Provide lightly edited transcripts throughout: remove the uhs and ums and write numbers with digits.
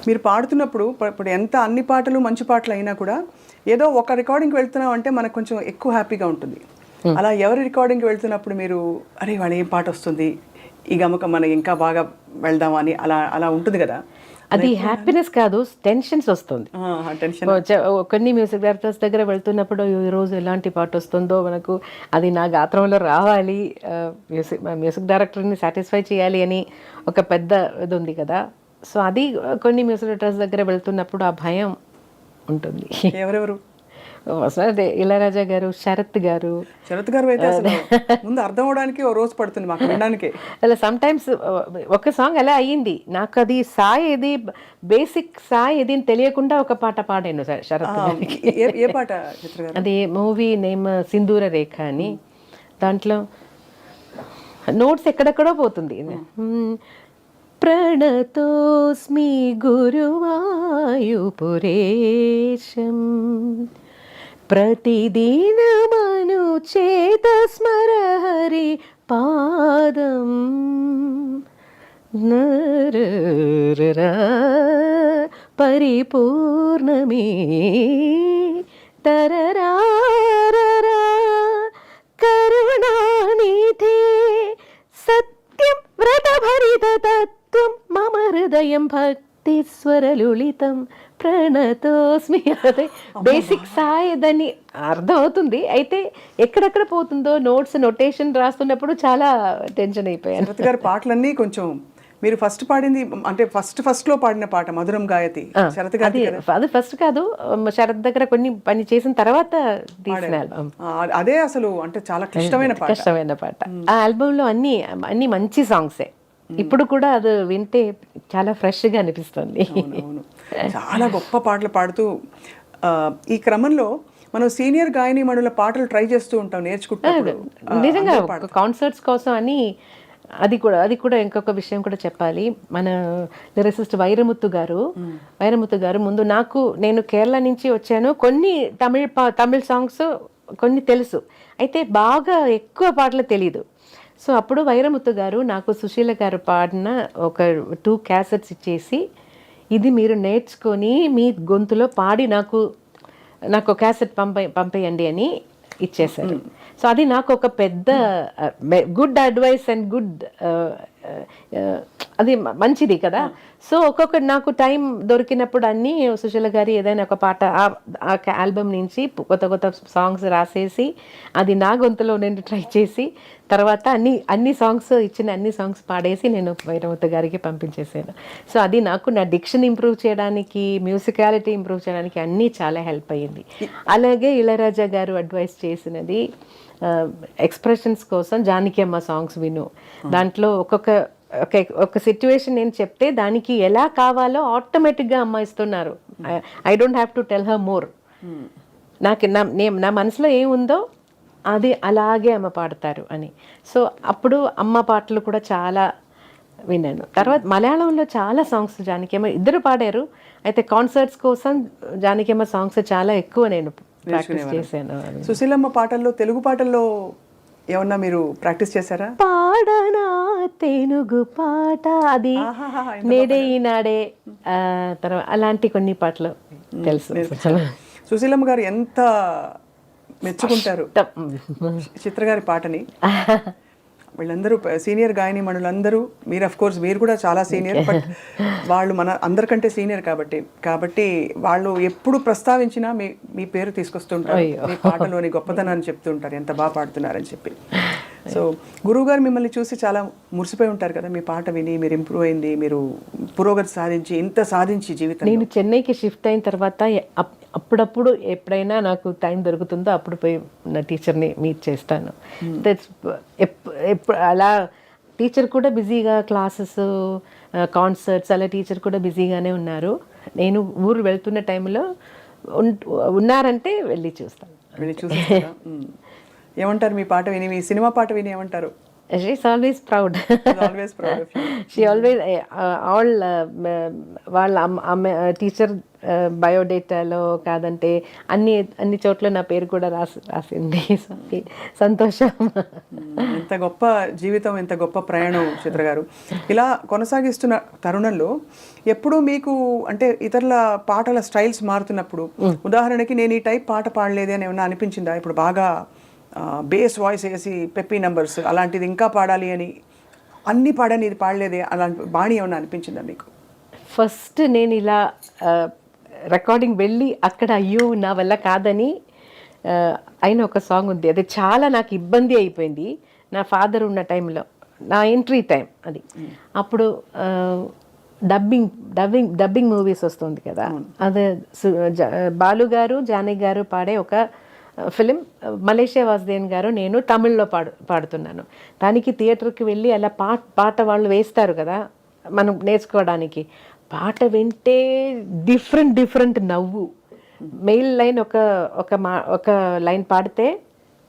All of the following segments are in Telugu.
మీరు పాడుతున్నప్పుడు ఇప్పుడు ఎంత అన్ని పాటలు మంచి పాటలు అయినా కూడా ఏదో ఒక రికార్డింగ్కి వెళ్తున్నాం అంటే మనకు కొంచెం ఎక్కువ హ్యాపీగా ఉంటుంది. అలా ఎవరి రికార్డింగ్కి వెళ్తున్నప్పుడు మీరు అరే వాళ్ళు ఏం పాట వస్తుంది ఈ గమకం మనకి ఇంకా బాగా వెళ్దాం అని అలా అలా ఉంటుంది కదా? అది హ్యాపీనెస్ కాదు, టెన్షన్స్ వస్తుంది. టెన్షన్. కొన్ని మ్యూజిక్ డైరెక్టర్స్ దగ్గర వెళ్తున్నప్పుడు ఈరోజు ఎలాంటి పాట వస్తుందో మనకు అది నా గాత్రంలో రావాలి, మ్యూజిక్ డైరెక్టర్ని సాటిస్ఫై చేయాలి అని ఒక పెద్ద ఇది ఉంది కదా. సో అది కొన్ని మ్యూజిక్ డైరెక్టర్స్ దగ్గర వెళ్తున్నప్పుడు ఆ భయం ఉంటుంది. ఎవరెవరు? అదే ఇళయరాజా గారు, శరత్ గారు. శరత్ గారు అయితే అసలు ముందు అర్థం అవడానికి ఓ రోజు పడుతుంది మాకు వినడానికి. అలా సమ్ టైమ్స్ ఒక సాంగ్ అలా అయ్యింది, నాకు అది సాయి ఏది బేసిక్ సాయి ఏది అని తెలియకుండా ఒక పాట పాడాను శరత్ గారికి. ఏ పాట చిత్ర గారు? అది మూవీ నేమ్ సింధూర రేఖ అని. దాంట్లో నోట్స్ ఎక్కడెక్కడో పోతుంది. ప్రణతోస్మి గురువాయుపురేశం ప్రతిదినమను చేత స్మర హరి పాదం పరిపూర్ణమే తరరారరా కరుణానిధే సత్యం వ్రతభరిత తత్వం మమ హృదయం భక్తి స్వరలుళితం ప్రణతోస్మి. అదే బేసిక్ సాయి దాన్ని అర్థం అవుతుంది, అయితే ఎక్కడెక్కడ పోతుందో నోట్స్ నొటేషన్ రాస్తున్నప్పుడు చాలా టెన్షన్ అయిపోయాను. శరత్ గారి పాటలన్నీ కొంచెం మీరు ఫస్ట్ పాడింది అంటే ఫస్ట్ లో పాడిన పాట మధురం గాయతి శరత్ గారి. అది ఫస్ట్ కాదు, శరత్ దగ్గర కొన్ని పని చేసిన తర్వాత తీసిన ఆల్బమ్ అదే. అసలు అంటే చాలా కష్టమైన పాట. ఆ ఆల్బమ్ లో అన్ని మంచి సాంగ్సే. ఇప్పుడు కూడా అది వింటే చాలా ఫ్రెష్ గా అనిపిస్తుంది. చాలా గొప్ప పాటలు పాడుతూ ఈ క్రమంలో మనం సీనియర్ గాయని మణుల పాటలు ట్రై చేస్తూ ఉంటాం నేర్చుకుంటున్నప్పుడు. నిజంగా కాన్సర్ట్స్ కోసం అని అది కూడా ఇంకొక విషయం కూడా చెప్పాలి. మన లిరిసిస్ట్ వైరముత్తు గారు ముందు నేను కేరళ నుంచి వచ్చాను, కొన్ని తమిళ్ సాంగ్స్ కొన్ని తెలుసు, అయితే బాగా ఎక్కువ పాటలు తెలీదు. సో అప్పుడు వైరముత్తు గారు నాకు సుశీల గారు పాడిన ఒక 2 క్యాసెట్స్ ఇచ్చేసి, ఇది మీరు నేర్చుకొని మీ గొంతులో పాడి నాకు క్యాసెట్ పంపేయండి అని ఇచ్చేశారు. సో అది నాకు ఒక పెద్ద గుడ్ అడ్వైస్ అండ్ గుడ్ అది మంచిది కదా. సో నాకు టైం దొరికినప్పుడు అన్నీ సుశీల గారి ఏదైనా ఒక పాట ఆ ఆల్బమ్ నుంచి కొత్త సాంగ్స్ రాసేసి అది నా గొంతులో నేను ట్రై చేసి తర్వాత అన్ని సాంగ్స్ పాడేసి నేను వైరముత్తు గారికి పంపించేసాను. సో అది నాకు నా డిక్షన్ ఇంప్రూవ్ చేయడానికి, మ్యూజికాలిటీ ఇంప్రూవ్ చేయడానికి అన్నీ చాలా హెల్ప్ అయ్యింది. అలాగే ఇళయరాజా గారు అడ్వైస్ చేసినది ఎక్స్ప్రెషన్స్ కోసం జానకి అమ్మ సాంగ్స్ విను, దాంట్లో ఒక సిచ్యువేషన్ నేను చెప్తే దానికి ఎలా కావాలో ఆటోమేటిక్గా అమ్మ ఇస్తున్నారు. I don't have to tell her more. నాకు నా మనసులో ఏముందో అది అలాగే అమ్మ పాడతారు అని. సో అప్పుడు అమ్మ పాటలు కూడా చాలా విన్నాను. తర్వాత మలయాళంలో చాలా సాంగ్స్ జానకి అమ్మ ఇద్దరు పాడారు, అయితే కాన్సర్ట్స్ కోసం జానకి అమ్మ సాంగ్స్ చాలా ఎక్కువ నేను ప్రాక్టీస్ చేశాను. సుశీలమ్మ పాటల్లో తెలుగు పాటల్లో ఏమన్నా మీరు ప్రాక్టీస్ చేశారా? పాడనా తెలుగు పాట, అది నేడే ఈనాడే, తర్వాత అలాంటి కొన్ని పాటలు తెలుసు. సుశీలమ్మ గారు ఎంత మెచ్చుకుంటారు చిత్రగారి పాటని. వీళ్ళందరూ సీనియర్ గాయని మణులందరూ, మీరు అఫ్ కోర్స్ మీరు కూడా చాలా సీనియర్, బట్ వాళ్ళు మన అందరికంటే సీనియర్ కాబట్టి వాళ్ళు ఎప్పుడు ప్రస్తావించినా మీ పేరు తీసుకొస్తుంటారు, మీ పాటలోని గొప్పతనాన్ని చెప్తుంటారు, ఎంత బాగా పాడుతున్నారని చెప్పి. సో గురువు గారు మిమ్మల్ని చూసి చాలా మురిసిపోయి ఉంటారు కదా, మీ పాట విని మీరు ఇంప్రూవ్ అయింది, మీరు పురోగతి సాధించి జీవితం. నేను చెన్నైకి షిఫ్ట్ అయిన తర్వాత అప్పుడప్పుడు ఎప్పుడైనా నాకు టైం దొరుకుతుందో అప్పుడు పోయి నా టీచర్ని మీట్ చేస్తాను. అలా టీచర్ కూడా బిజీగా క్లాసెస్, కాన్సర్ట్స్ అలా టీచర్ కూడా బిజీగానే ఉన్నారు. నేను ఊరు వెళ్తున్న టైంలో ఉన్నారంటే వెళ్ళి చూస్తాను. ఏమంటారు మీ పాట విని, మీ సినిమా పాట విని ఏమంటారు? She's always proud. She always all వాళ్ళ టీచర్ బయోడేటాలో కాదంటే అన్ని చోట్ల నా పేరు కూడా రాసింది. సంతోషం. ఎంత గొప్ప జీవితం, ఎంత గొప్ప ప్రయాణం చిత్ర గారు. ఇలా కొనసాగిస్తున్న తరుణంలో ఎప్పుడు మీకు అంటే ఇతరుల పాటల స్టైల్స్ మారుతున్నప్పుడు, ఉదాహరణకి నేను ఈ టైప్ పాట పాడలేదే అని ఏమన్నా అనిపించిందా? ఇప్పుడు బాగా బేస్ వాయిస్ వేసి పెప్పీ నంబర్స్ అలాంటిది ఇంకా పాడాలి అని అన్ని పాడని ఇది పాడలేదే అలాంటి బాణి ఏమన్నా అనిపించిందా మీకు? ఫస్ట్ నేను ఇలా రికార్డింగ్ వెళ్ళి అక్కడ అయ్యో నా వల్ల కాదని అయిన ఒక సాంగ్ ఉంది. అది చాలా నాకు ఇబ్బంది అయిపోయింది. నా ఫాదర్ ఉన్న టైంలో, నా ఎంట్రీ టైం అది. అప్పుడు డబ్బింగ్ మూవీస్ వస్తుంది కదా, అదే బాలు గారు జానకి గారు పాడే ఒక ఫిలిం, మలేషియా వాసుదేవన్ గారు నేను తమిళ్లో పాడుతున్నాను. దానికి థియేటర్కి వెళ్ళి అలా పాట వాళ్ళు వేస్తారు కదా మనం నేర్చుకోవడానికి. పాట వింటే డిఫరెంట్ నవ్వు. మెయిల్ లైన్ ఒక లైన్ పాడితే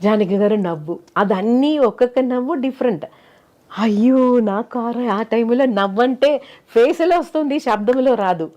జానకి గారు నవ్వు, అదన్నీ ఒక్కొక్క నవ్వు డిఫరెంట్. అయ్యో నాకు ఆ టైంలో నవ్వంటే ఫేస్లో వస్తుంది, శబ్దంలో రాదు.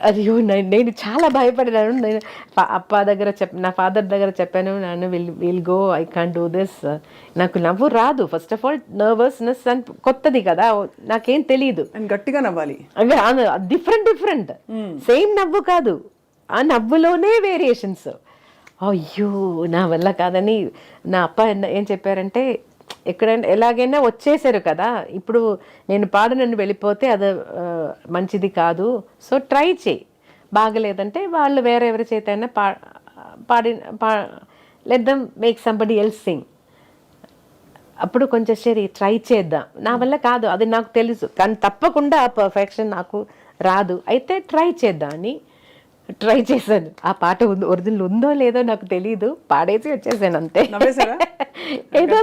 అయ్యో నేను చాలా భయపడినాను. నేను అప్ప దగ్గర నా ఫాదర్ దగ్గర చెప్పాను, నాన్న will go, I can't do this. నాకు నవ్వు రాదు. ఫస్ట్ ఆఫ్ ఆల్ నర్వస్నెస్ అని కొత్తది కదా, నాకేం తెలియదు. గట్టిగా నవ్వాలి, డిఫరెంట్ సేమ్ నవ్వు కాదు, ఆ నవ్వులోనే వేరియేషన్స్. అయ్యో నా వల్ల కాదని నా అప్ప ఏం చెప్పారంటే, ఎక్కడైనా ఎలాగైనా వచ్చేసారు కదా, ఇప్పుడు నేను పాడనని వెళ్ళిపోతే అది మంచిది కాదు, సో ట్రై చేయి, బాగలేదంటే వాళ్ళు వేరెవరి చేత అయినా let them make somebody else Singh. అప్పుడు కొంచెం సరే ట్రై చేద్దాం, నా వల్ల కాదు అది నాకు తెలుసు, కానీ తప్పకుండా ఆ పర్ఫెక్షన్ నాకు రాదు, అయితే ట్రై చేద్దాం అని ట్రై చేశాను. ఆ పాట ఒరిజినల్ ఉందో లేదో నాకు తెలియదు, పాడేసి వచ్చేసాను అంతే. ఏదో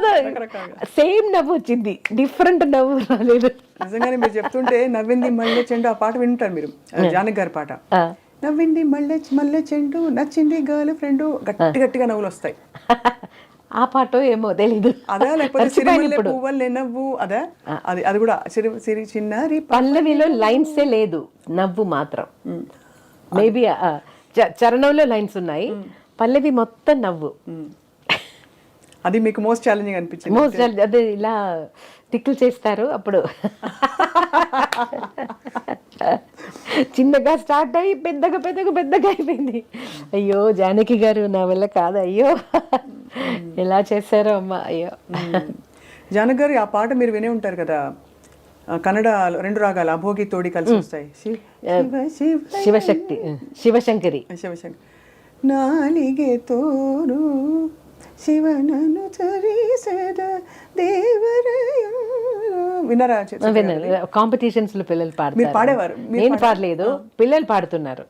సేమ్ నవ్వు వచ్చింది, డిఫరెంట్ నవ్వు రాలేదు. నిజంగానే మీరు చెప్తుంటే నవ్వింది మల్లె చెండు ఆ పాట వింటారు మీరు, జానకి గారి పాట. నవ్వింది మల్లె చెండు, నచ్చింది గర్ల్ ఫ్రెండ్, గట్టిగా నవ్వులు వస్తాయి. ఆ పాట ఏమో తెలీదు. అదా లేకపోతే సిరిమల్లె పువ్వులే నవ్వు, అదా? అది కూడా సిరి చిన్నారి. పల్లవిలో లైన్సే లేదు, నవ్వు మాత్రం. మేబీ చరణంలో లైన్స్ ఉన్నాయి, పల్లవి మొత్తం నవ్వు. అది మీకు మోస్ట్ ఛాలెంజింగ్ అనిపించింది? అదే ఇలా టిక్లు చేస్తారు అప్పుడు. చిన్నగా స్టార్ట్ అయ్యి పెద్దగా అయిపోయింది. అయ్యో జానకి గారు నా వల్ల కాదు, అయ్యో ఎలా చేశారో అమ్మ, అయ్యో. జానకి గారు ఆ పాట మీరు వినే ఉంటారు కదా, కన్నడ 2 రాగాలు అభోగి తోడి కలిసి వస్తాయి, శివశంకరి. నాలిగే తోరు శివనను చరిసద దేవరయ. వినరా? కాంపిటీషన్స్ లో పిల్లలు పాడేవారు, నేను పాడలేదు, పిల్లలు పాడుతున్నారు.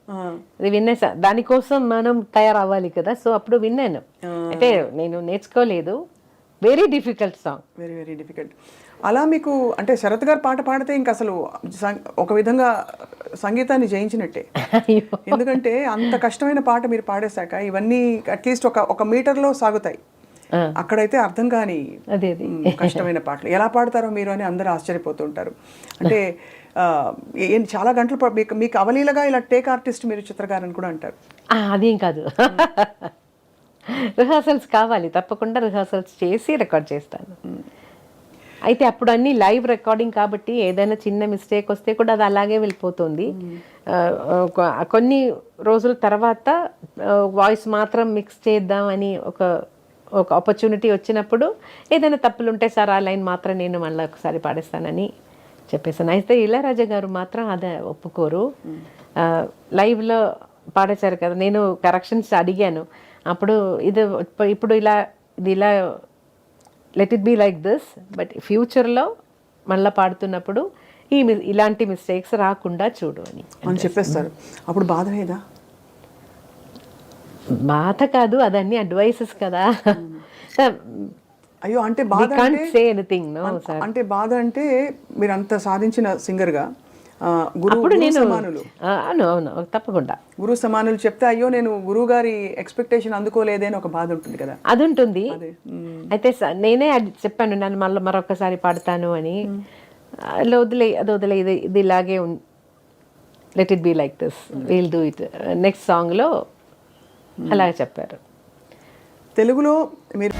అది విన్నా, దానికోసం మనం తయారవ్వాలి కదా, సో అప్పుడు విన్నాను. అంటే నేను నేర్చుకోలేదు. Very difficult song, very difficult. అలా మీకు అంటే శరత్ గారు పాట పాడితే ఇంక అసలు ఒక విధంగా సంగీతాన్ని జయించినట్టే. ఎందుకంటే అంత కష్టమైన పాట మీరు పాడేశాక ఇవన్నీ అట్లీస్ట్ ఒక మీటర్లో సాగుతాయి. అక్కడైతే అర్థం కాని కష్టమైన పాటలు ఎలా పాడతారో మీరు అని అందరూ ఆశ్చర్యపోతుంటారు. అంటే చాలా గంటలు మీకు అవలీలగా ఇలా టేక్ ఆర్టిస్ట్ మీరు చిత్రకారని కూడా అంటారు. అదేం కాదు, రిహార్సల్స్ కావాలి, తప్పకుండా రిహార్సల్స్ చేసి రికార్డ్ చేస్తాను. అయితే అప్పుడు అన్ని లైవ్ రికార్డింగ్ కాబట్టి ఏదైనా చిన్న మిస్టేక్ వస్తే కూడా అది అలాగే వెళ్ళిపోతుంది. కొన్ని రోజుల తర్వాత వాయిస్ మాత్రం మిక్స్ చేద్దామని ఒక ఆపర్చునిటీ వచ్చినప్పుడు ఏదైనా తప్పులు ఉంటే సార్ ఆ లైన్ మాత్రం నేను మళ్ళీ ఒకసారి పాడేస్తానని చెప్పేసాను. అయితే ఇళయరాజా గారు మాత్రం అదే ఒప్పుకోరు. లైవ్లో పాడేశారు కదా, నేను కరెక్షన్స్ అడిగాను. అప్పుడు ఇప్పుడు ఇలా let it be like this, but ఫ్యూచర్లో మళ్ళీ పాడుతున్నప్పుడు ఇలాంటి మిస్టేక్స్ రాకుండా చూడు అని చెప్పేస్తారు. అప్పుడు బాధ లేదా? బాధ కాదు, అదన్నీ అడ్వైసెస్ కదా. అయ్యో అంటే బాధ అంటే బాధ అంటే మీరు అంత సాధించిన సింగర్గా గురువు సమానులు, అవును తప్పకుండా గురువు సమానులు చెప్తే అయ్యో నేను గురువు గారి ఎక్స్పెక్టేషన్ అందుకోలేదే అని ఒక బాధ ఉంటుంది కదా. అది ఉంటుంది. అయితే నేనే చెప్పాను, నన్ను మళ్ళీ మరొకసారి పాడతాను అని. అది వదిలే ఇది ఇలాగే let it be like this, we'll do it, next సాంగ్లో అలాగే చెప్పారు. తెలుగులో మీరు